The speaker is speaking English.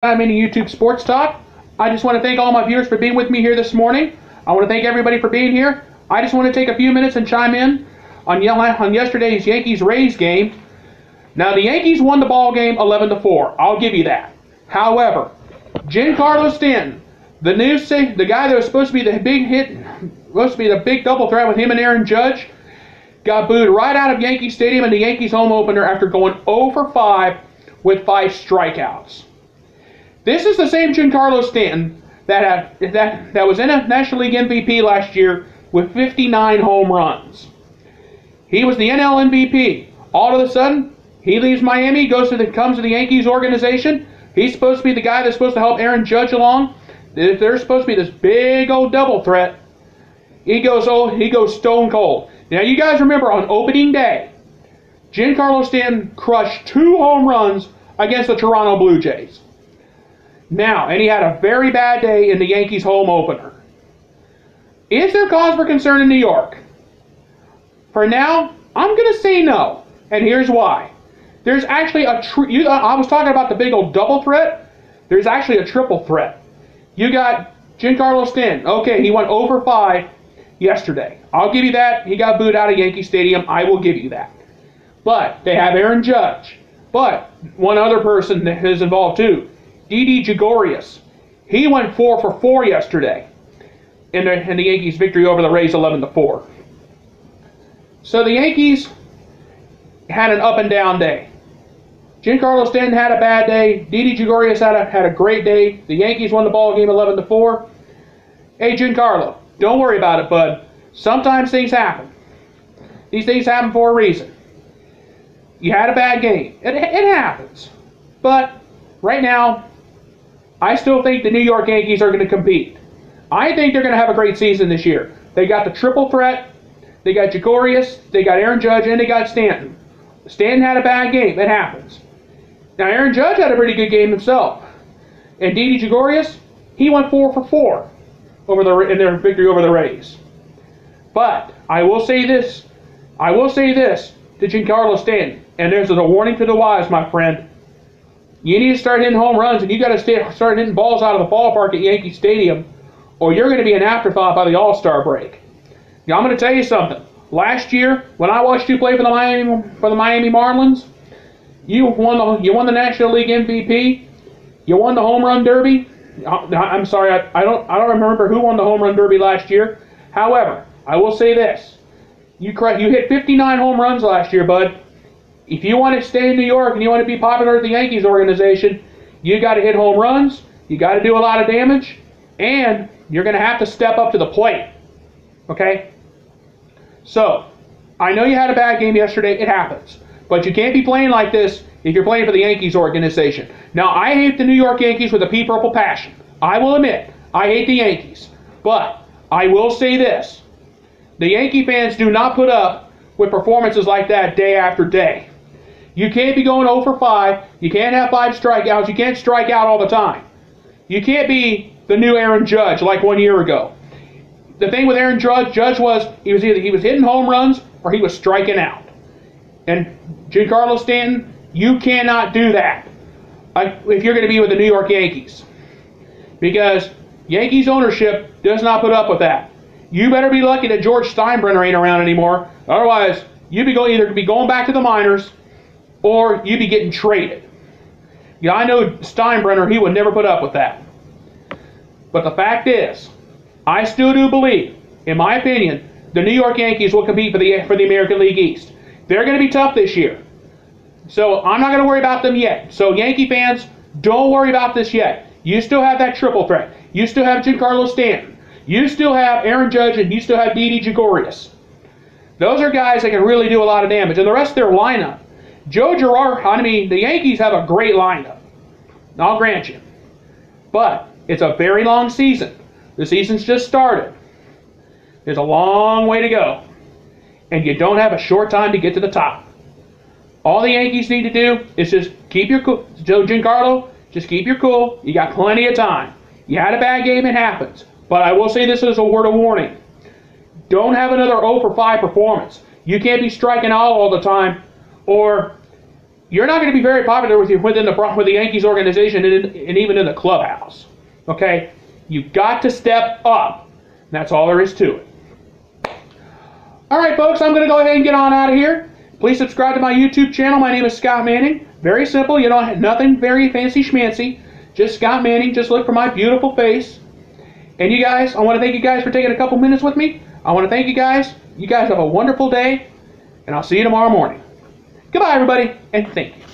I'm into YouTube Sports Talk. I just want to thank all my viewers for being with me here this morning. I want to thank everybody for being here. I just want to take a few minutes and chime in on yesterday's Yankees-Rays game. Now, the Yankees won the ball game 11-4. I'll give you that. However, Giancarlo Staton, the guy that was supposed to be the big hit, supposed to be the big double threat with him and Aaron Judge, got booed right out of Yankee Stadium in the Yankees home opener after going 0 for 5 with 5 strikeouts. This is the same Giancarlo Staton that was in a National League MVP last year with 59 home runs. He was the NL MVP. All of a sudden, he leaves Miami, comes to the Yankees organization. He's supposed to be the guy that's supposed to help Aaron Judge along. They're supposed to be this big old double threat. He goes stone cold. Now, you guys remember on opening day, Giancarlo Staton crushed 2 home runs against the Toronto Blue Jays. Now, and he had a very bad day in the Yankees home opener. Is there cause for concern in New York? For now, I'm going to say no, and here's why. There's actually I was talking about the big old double threat. There's actually a triple threat. You got Giancarlo Staton. Okay, he went 0 for 5 yesterday. I'll give you that. He got booed out of Yankee Stadium. I will give you that. But they have Aaron Judge. But one other person that is involved too. Didi Gregorius. He went 4 for 4 yesterday in the Yankees' victory over the Rays 11-4. So the Yankees had an up and down day. Giancarlo Staton had a bad day. Didi Gregorius had a great day. The Yankees won the ball game 11-4. Hey, Giancarlo, don't worry about it, bud. Sometimes things happen. These things happen for a reason. You had a bad game. It happens. But right now, I still think the New York Yankees are going to compete. I think they're going to have a great season this year. They got the triple threat. They got Gregorius, they got Aaron Judge, and they got Stanton. Stanton had a bad game. It happens. Now, Aaron Judge had a pretty good game himself. And Didi Gregorius, he went 4 for 4 in their victory over the Rays. But I will say this. To Giancarlo Staton, and there's a warning to the wise, my friend. You need to start hitting home runs, and you got to start hitting balls out of the ballpark at Yankee Stadium, or you're going to be an afterthought by the All-Star break. Now, I'm going to tell you something. Last year, when I watched you play for the Miami Marlins, you won the National League MVP. You won the Home Run Derby. I'm sorry, I don't remember who won the Home Run Derby last year. However, I will say this: you hit 59 home runs last year, bud. If you want to stay in New York and you want to be popular at the Yankees organization, you got to hit home runs, you got to do a lot of damage, and you're going to have to step up to the plate. Okay? So, I know you had a bad game yesterday. It happens. But you can't be playing like this if you're playing for the Yankees organization. Now, I hate the New York Yankees with a pea-purple passion. I will admit, I hate the Yankees. But I will say this. The Yankee fans do not put up with performances like that day after day. You can't be going 0 for 5. You can't have 5 strikeouts. You can't strike out all the time. You can't be the new Aaron Judge like 1 year ago. The thing with Aaron Judge was he was hitting home runs or he was striking out. And Giancarlo Staton, you cannot do that if you're going to be with the New York Yankees. Because Yankees ownership does not put up with that. You better be lucky that George Steinbrenner ain't around anymore. Otherwise, you'd be either be going back to the minors or you'd be getting traded. Yeah, I know Steinbrenner, he would never put up with that. But the fact is, I still do believe, in my opinion, the New York Yankees will compete for the American League East. They're going to be tough this year. So I'm not going to worry about them yet. So Yankee fans, don't worry about this yet. You still have that triple threat. You still have Giancarlo Staton. You still have Aaron Judge, and you still have Didi Gregorius. Those are guys that can really do a lot of damage. And the rest of their lineup, the Yankees have a great lineup. I'll grant you. But it's a very long season. The season's just started. There's a long way to go. And you don't have a short time to get to the top. All the Yankees need to do is just keep your cool. Joe Giancarlo, just keep your cool. You got plenty of time. You had a bad game, it happens. But I will say this as a word of warning. Don't have another 0 for 5 performance. You can't be striking out all the time, or you're not going to be very popular within the Yankees organization and even in the clubhouse. Okay? You've got to step up. And that's all there is to it. All right, folks, I'm going to go ahead and get on out of here. Please subscribe to my YouTube channel. My name is Scott Manning. Very simple. You know, nothing very fancy schmancy. Just Scott Manning. Just look for my beautiful face. And you guys, I want to thank you guys for taking a couple minutes with me. I want to thank you guys. You guys have a wonderful day. And I'll see you tomorrow morning. Goodbye, everybody, and thank you.